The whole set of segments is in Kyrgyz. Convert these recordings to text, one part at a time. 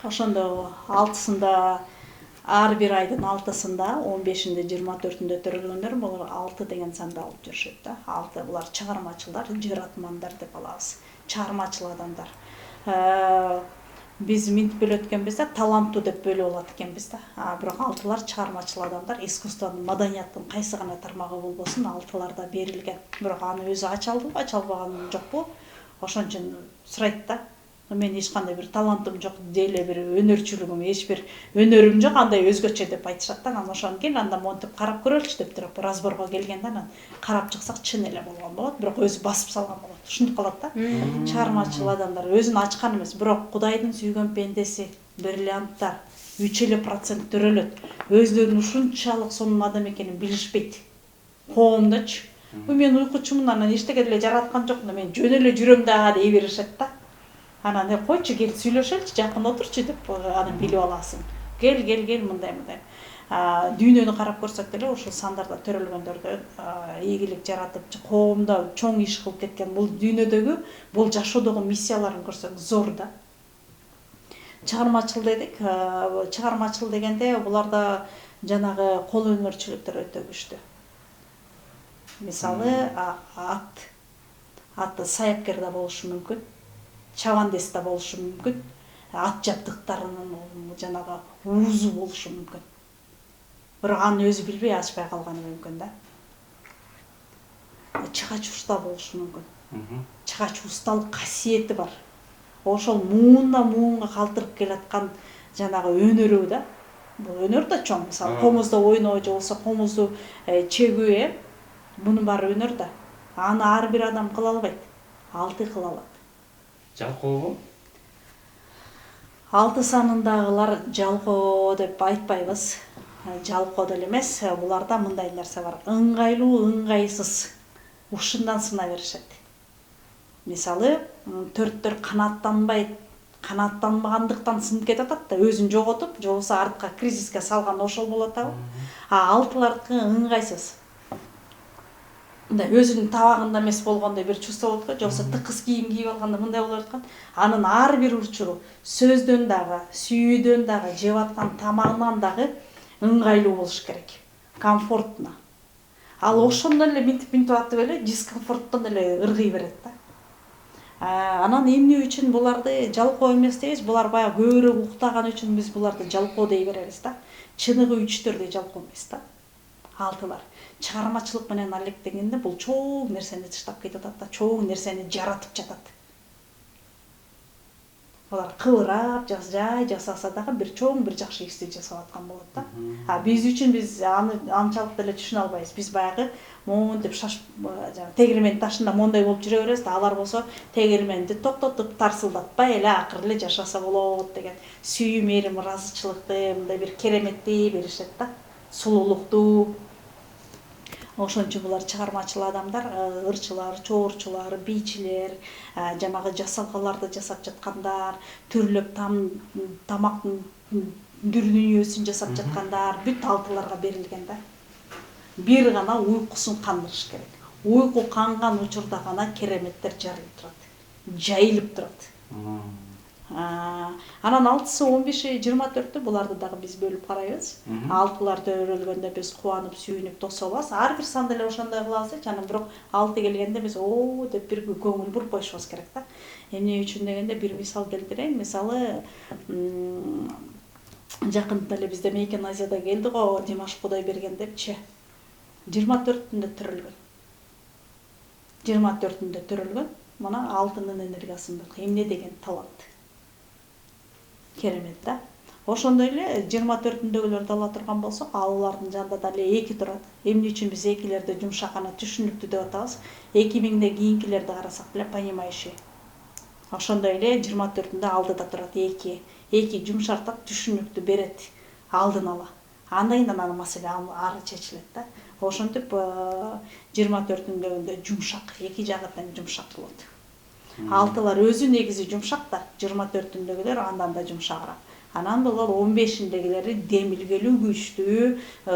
ошондо 6-сында ар бир айдын 6-сында 15-inde 24-ünde төрөлгөндөр булар 6 деген санды алып жүрүшөт да. 6 булар чыгармачылар, жаратмандар деп алабыз. Чыгармачыл адамдар. Биз минтип бөлөт экенбиз да, таланттуу деп бөлүп алат экенбиз да. Бирок 6-лар чыгармачыл адамдар, искусствонун, маданияттын кайсы гана тармагы болбосун 6-ларда берилген. Бирок аны өзү ача алдыбы, ача албаган жокпу? Ошон үчүн сурайт да. Мен эч кандай бир талантым жок, деле бир өнөрчүлүгүм, эч бир өнөрүм жок, андай өзгөчө деп айтышат да. Анан ошону кел анда монтип карап көрөлүчү деп туруп разборго келгенде анан карап чыксак чын эле болгон болот, бирок өзү басып салган болот. Ушинтип калат да. Чыгармачыл адамдар өзүн ачкан эмес, бирок Кудайдын сүйгөн пендеси, бриллианттар 3% төрөлөт. Өзлөрүнүн ушунчалык сонун адам экенин билишпейт. Коомдочу. Мен уйкучумун, анан эчтеке деле жараткан жокмун, мен жөн эле жүрөм да дей беришет да. Анан койчу, кел сүйлөшөлүчү, жакын отурчу деп анан билип аласың. Кел мындай. Дүйнөнү карап көрсөк деле ушул сандарда төрөлгөндөрдө ийгилик жаратып, коомдо чоң иш кылып кеткен бул дүйнөдөгү, бул жашоодогу миссияларын көрсөк зор да. Чыгармачыл дедик. Чыгармачыл дегенде буларда жанагы кол өнөрчүлүктөр өтө күчтүү. Мисалы, ат саяпкер да болушу мүмкүн. Чабандес да болушу мүмкүн. Ат жабдыктарынын жанагы уузу болушу мүмкүн. Бирок аны өзү билбей ачпай калганы мүмкүн да. Чыгач уста болушу мүмкүн. Чыгач усталык касиети бар. Ошол муунга калтырып келаткан жанагы өнөрү да. Бул өнөр да чоң. Мисалы, комузда ойноо же болсо комузду чегүү, мунун баары өнөр да. Аны ар бир адам кыла албайт. 6 кыла алат. Жалкообу? 6 санындагылар жалкоо деп айтпайбыз. Жалкоо деле эмес, буларда мындай нерсе бар. Ыңгайлуу, ыңгайсыз. Ушундан сына беришет. Мисалы, төрттөр канааттанбагандыктан сынып кетип атат да, өзүн жоготуп, же болбосо артка кризиске салган ошол болот да. 6-лардыкы ыңгайсыз. Мындай өзүнүн табагында эмес болгондой бир чувство болот го, же болбосо тыкыз кийим кийип алганда мындай болуп аткан. Анын ар бир учуру сөздөн дагы, сүйүүдөн дагы, жеп аткан тамагынан дагы ыңгайлуу болуш керек. Комфортно. Ал ошондон эле минтип атып эле дискомфорттон эле ыргый берет да. Анан эмне үчүн буларды жалкоо эмес дейбиз? Булар баягы көбүрөөк уктаган үчүн биз буларды жалкоо дей беребиз да. Чыныгы үчтөрдөй жалкоо эмес да. 6-лар. Чыгармачылык менен алектегенде бул чоң нерсени тыштап кетип атат да, чоң нерсени жаратып жатат. Булар кыбырап, жай жасаса дагы бир чоң бир жакшы ишти жасап аткан болот да. Биз үчүн биз аны анчалык деле түшүнө албайбыз. Биз баягы монтип шашып, тегермен ташында мондай болуп жүрө беребиз да, алар болсо тегерменди токтотуп, тарсылдатпай эле акыры эле жашаса болот деген сүйүү, мээрим, ыраазычылыкты, мындай бир кереметтей беришет да. Сулуулукту. Ошон үчүн булар чыгармачыл адамдар, ырчылар, чоорчулар, бийчилер, жанагы жасалгаларды жасап жаткандар, түрлөп тамактын дүрдүнүйөсүн жасап жаткандар, бүт 6-ларга берилген да. Бир гана уйкусун кандырыш керек. Уйку канган учурда гана кереметтер жарылып турат, жайылып турат. Анан 6-сы 15-и 24-тү буларды дагы биз бөлүп карайбыз. 6-лар төрөлгөндө биз кубанып, сүйүнүп тосуп алабыз. Ар бир санды эле ошондой кылабыз, анан бирок 6 келгенде биз оо деп бир көңүл буруп коюшубуз керек да. Эмне үчүн дегенде бир мисал келтирейин. Мисалы, жакында эле бизде Мейкен Азияда келди го, Димаш Кудайберген депчи. 24-түндө төрөлгөн. 24-түндө төрөлгөн. Мына 6-нын энергиясында эмне деген талант. Керемет да. Ошондой эле 24-түндөгүлөрдү ала турган болсок, алардын жанында деле 2 турат. Эмне үчүн биз 2-лерди жумшак жана түшүнүктүү деп атабыз? 2000де кийинкилерди карасак деле понимающий. Ошондой эле 24-түндө алдыда турат 2. 2 жумшартат, түшүнүктүү берет алдын ала. Андан кийин анын маселе ары чечилет да. Ошентип 24-түндөгүндө жумшак, 2 жагынан жумшак болот. 6-лар өзү негизи жумшак да, 24-түндөгүлөр андан да жумшагыраак. Анан булар 15-дегилери демилгелүү күчтүү,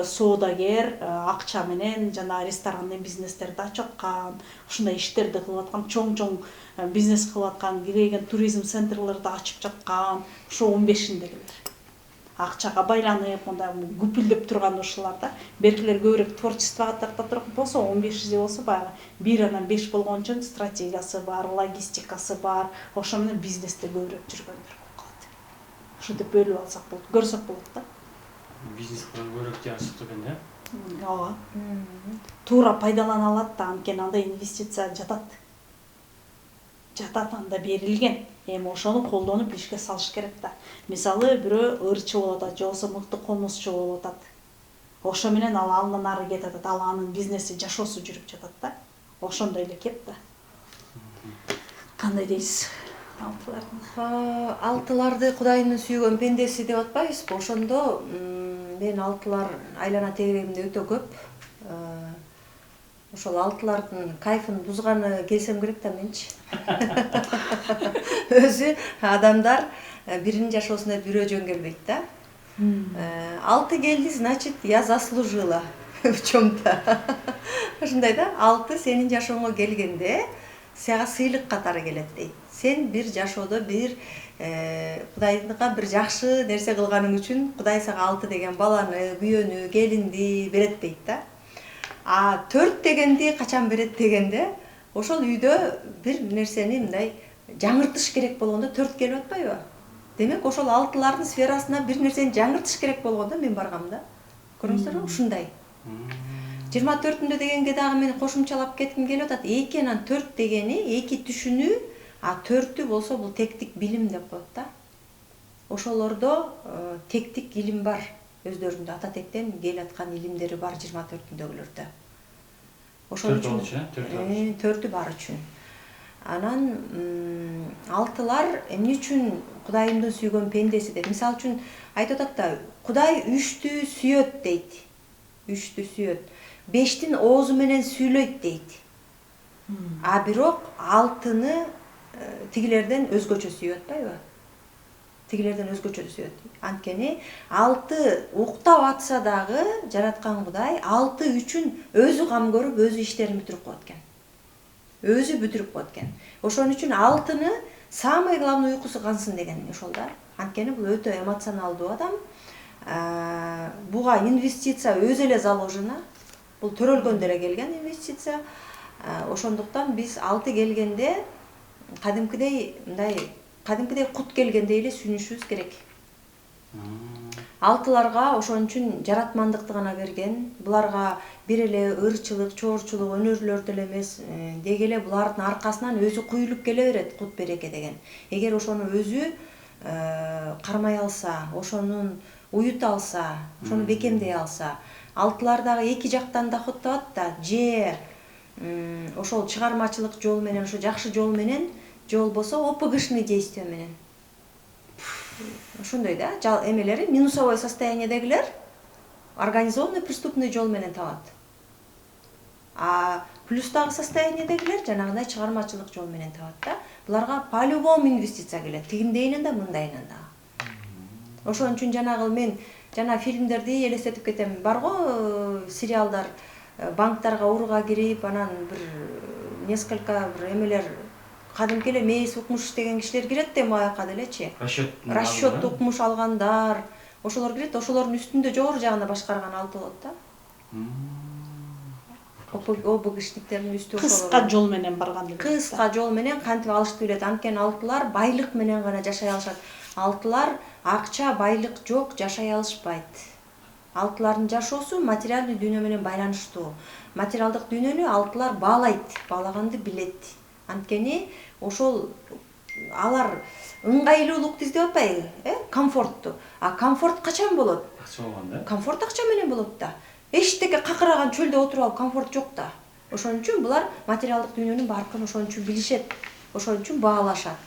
соодагер, акча менен жана ресторанный бизнестерди ачып аткан, ушундай иштерди кылып аткан, чоң бизнес кылып аткан, кирейген туризм центрлерди ачып жаткан, ошо 15-дегилер. Акчага байланып, мындай күпүлдөп турган ушулар да. Беркилер көбүрөөк творчествого тарта турган болсо, 15 болсо баягы 1 анан 5 болгон үчүн стратегиясы бар, логистикасы бар, ошо менен бизнесте көбүрөөк жүргөндөр болуп калат. Ушинтип бөлүп алсак болот, көрсөк болот да. Бизнес кылган көбүрөөк жашыктуу экен да. Ооба. Туура пайдалана алат да, анткени анда инвестиция жатат. Анда берилген. Эми ошону колдонуп ишке салыш керек да. Мисалы бирөө ырчы болуп атат, же болбосо мыкты комузчу болуп атат. Ошо менен ал андан ары кетип атат, ал анын бизнеси, жашоосу жүрүп жатат да. Ошондой эле кеп да. Кандай дейсиз? Алтыларды Кудайдын сүйгөн пендеси деп атпайбызбы? Ошондо мен алтылар айлана тегеремде өтө көп. Ошол алтылардын кайфын бузганы келсем керек да менчи. Өзү адамдар биринин жашоосуна бирөө жөн келбейт да. Алты келди, значит, я заслужила в чем-то. Ошондой да, алты сенин жашооңо келгенде сага сыйлык катары келет дейт. Сен бир жашоодо бир Кудайга бир жакшы нерсе кылганың үчүн Кудай сага алты деген баланы, күйөнү, келинди берет дейт да. А 4 дегенди качан берет дегенде, ошол үйдө бир нерсени мындай жаңыртыш керек болгондо 4 келип атпайбы? Демек ошол алтылардын сферасына бир нерсени жаңыртыш керек болгондо мен баргам да. Көрүңүздөрбү? Ушундай. 24-үндө дегенге дагы мен кошумчалап кетким келип атат. 2 анан 4 дегени 2 түшүнүү, а 4-ү болсо бул тектик билим деп коет да. Ошолордо тектик илим бар. Өздөрүндө ата тектен келип аткан илимдери бар 24-үндөгүлөрдө. Ошол үчүн 4-ү бар үчүн. Анан алтылар эмне үчүн Кудайымдын сүйгөн пендеси деп. Мисалы үчүн айтып атат да, Кудай 3-тү сүйөт дейт. 3-тү сүйөт. 5-тин оозу менен сүйлөйт дейт. А бирок 6-ны тигилерден өзгөчө сүйөт атпайбы? Тигилерден өзгөчө сүйөт. Анткени 6 уктап атса дагы жараткан Кудай 6 үчүн өзү кам көрүп, өзү иштерин бүтүрүп коет экен. Өзү бүтүрүп коет экен. Ошон үчүн 6-ны самый главный уйкусу кансын деген ошол да. Анткени бул өтө эмоционалдуу адам. Буга инвестиция өзү эле заложено. Бул төрөлгөндө эле келген инвестиция. Ошондуктан биз 6 келгенде кадимкидей кут келгендей эле сүйүнүшүбүз керек. Алтыларга ошон үчүн жаратмандыкты гана берген. Буларга бир эле ырчылык, чоорчулук, өнөрлөр деле эмес, деги эле булардын аркасынан өзү куюлуп келе берет кут береке деген. Эгер ошону өзү кармай алса, ошонун уюта алса, ошону бекемдей алса, алтылар дагы эки жактан доход табат да, же ошол чыгармачылык жол менен, ошо жакшы жол менен, же болбосо опыгышный действие менен. Ошондой да, эмелери минусовой состояниедегилер организованный преступный жол менен табат. А плюстагы состояниедегилер жанагындай чыгармачылык жол менен табат да. Буларга по-любому инвестиция келет, тигиндейинен да, мындайынан да. Ошон үчүн жанагы мен жана фильмдерди элестетип кетем. Барго сериалдар банктарга урууга кирип, анан бир несколько бир эмелер кадимки эле мейис укмуш деген кишилер кирет да маяка делечи. Расчет укмуш алгандар, ошолор кирет, ошолордун үстүндө жогору жагында башкарган алты болот да. Опыгышниктердин үстү ошолор. Кыска жол менен барган деле. Кыска жол менен кантип алышты билет. Анткени алтылар байлык менен гана жашай алышат. Алтылар акча, байлык жок, жашай алышпайт. Алтылардын жашоосу материалдык дүйнө менен байланыштуу. Материалдык дүйнөнү алтылар баалайт, баалаганды билет. Анткени ошол алар ыңгайлуулукту издеп атпайбы, комфортту. А комфорт качан болот? Акча болгондо. Комфорт акча менен болот да. Эчтеке какыраган чөлдө отуруп алып комфорт жок да. Ошон үчүн булар материалдык дүйнөнүн баркын ошон үчүн билишет. Ошон үчүн баалашат.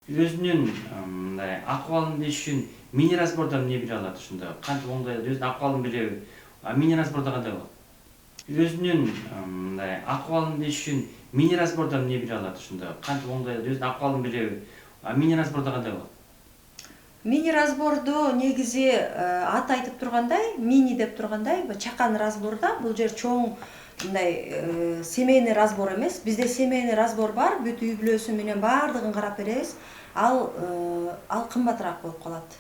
Өзүнүн мындай акыбалын билиш үчүн мини разбордон эмне бере алат ушунда? Кантип оңдой алат? Өзүнүн акыбалын билеби? А мини разбордо кандай болот? өзүнүн мындай акыбалын билиш үчүн мини разбордон эмне биле алат ушунда? Кантип оңдой өзүнүн акыбалын билеби? А мини разбордо кандай болот? Мини разбордо негизи ат айтып тургандай, мини деп тургандай, чакан разборда бул жер чоң мындай семейный разбор эмес. Бизде семейный разбор бар, бүт үй бүлөсү менен баардыгын карап беребиз. Ал кымбатыраак болуп калат.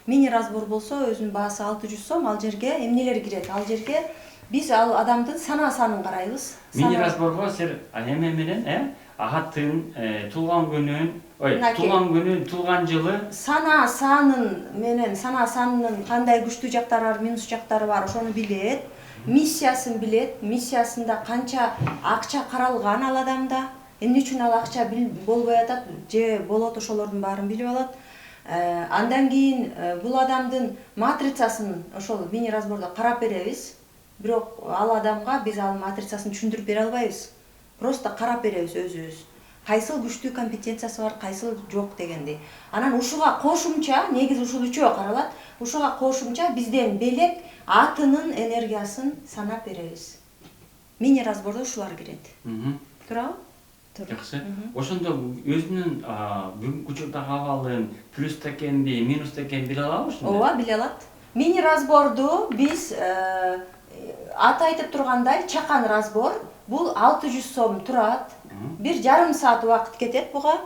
Мини разбор болсо өзүнүн баасы 600 сом, ал жерге эмнелер кирет? Ал жерге биз ал адамдын сана санын карайбыз. Мини разборго сер эме менен, атын, туулган күнүн, туулган жылы, сана санын менен сана санынын кандай күчтүү жактары бар, минус жактары бар, ошону билет. Миссиясын билет. Миссиясында канча акча каралган ал адамда, эмне үчүн ал акча болбой атат же болот, ошолордун баарын билип алат. Андан кийин бул адамдын матрицасын ошол мини разбордо карап беребиз. Бирок ал адамга биз ал матрицасын түшүндүрүп бере албайбыз. Просто карап беребиз өзүбүз. Кайсыл күчтүү компетенциясы бар, кайсыл жок дегенди. Анан ушуга кошумча, негизи ушул үчөө каралат. Ушуга кошумча бизден белек атынын энергиясын санап беребиз. Мини разбордо ушулар кирет. Туурабы? Жакшы. Ошондо өзүнүн бүгүнкү учурдагы абалын плюс экенди, минус экенин биле алабы ушунда? Ооба, биле алат. Мини разборду биз ат айтып тургандай чакан разбор, бул 600 сом турат. Бир жарым саат убакыт кетет буга.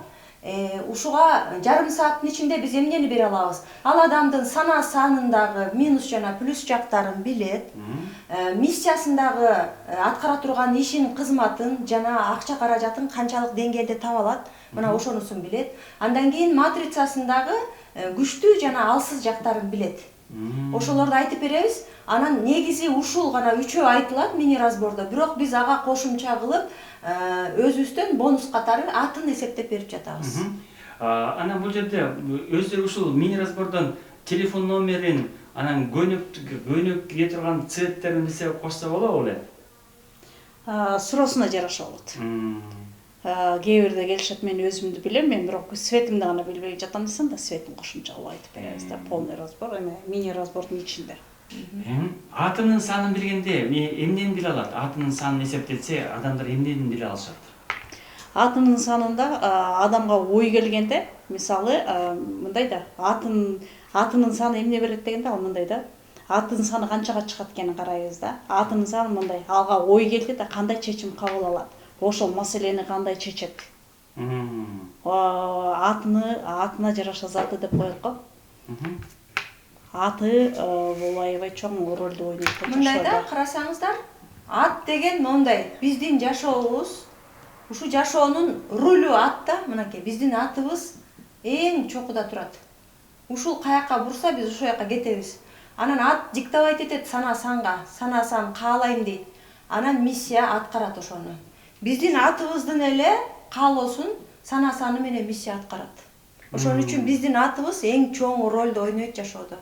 Ушуга жарым сааттын ичинде биз эмнени бере алабыз? Ал адамдын сана санындагы минус жана плюс жактарын билет. Миссиясындагы аткара турган ишин, кызматын жана акча каражатын канчалык деңгээлде таба алат, мына ошонусун билет. Андан кийин матрицасындагы күчтүү жана алсыз жактарын билет. Ошолорду айтып беребиз. Анан негизи ушул гана үчөө айтылат мини разбордо. Бирок биз ага кошумча кылып өзүбүздөн бонус катары атын эсептеп берип жатабыз. Анан бул жерде өздөрү ушул мини разбордон телефон номерин, анан кийе турган цветтерин билсе кошсо болобу эле? Суроосуна жараша болот. Кээ бирде келишет, мен өзүмдү билем, мен бирок светиңди гана билбей жатам десем да, светин кошумча кылып айтып беребиз да, полный разбор, эме мини разбордун ичинде. Атынын санын билгенде эмнени биле алат? Атынын санын эсептелсе, адамдар эмнени биле алышат? Атынын санында адамга ой келгенде, мисалы, мындай да, атынын саны эмне берет дегенде, ал мындай да, атын саны канчага чыгат экенин карайбыз да. Атынын саны мындай, алга ой келди да, кандай чечим кабыл алат? Ошол маселени кандай чечет? Атына жараша заты деп коет го. Аты бул аябай чоң ролду ойнойт. Мындай да, карасаңыздар, ат деген мондай, биздин жашообуз, ушу жашоонун рулю ат да, мынакей, биздин атыбыз эң чокуда турат. Ушул каяка бурса, биз ошол жака кетебиз. Анан ат диктовать этет сана санга, сана сан каалайм дейт. Анан миссия аткарат ошону. Биздин атыбыздын эле каалоосун сана саны менен миссия аткарат. Ошон үчүн биздин атыбыз эң чоң ролду ойнойт жашоодо.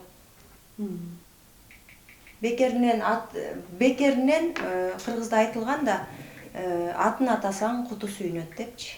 Бекеринен кыргызда айтылган да, атын атасаң куту сүйүнөт депчи.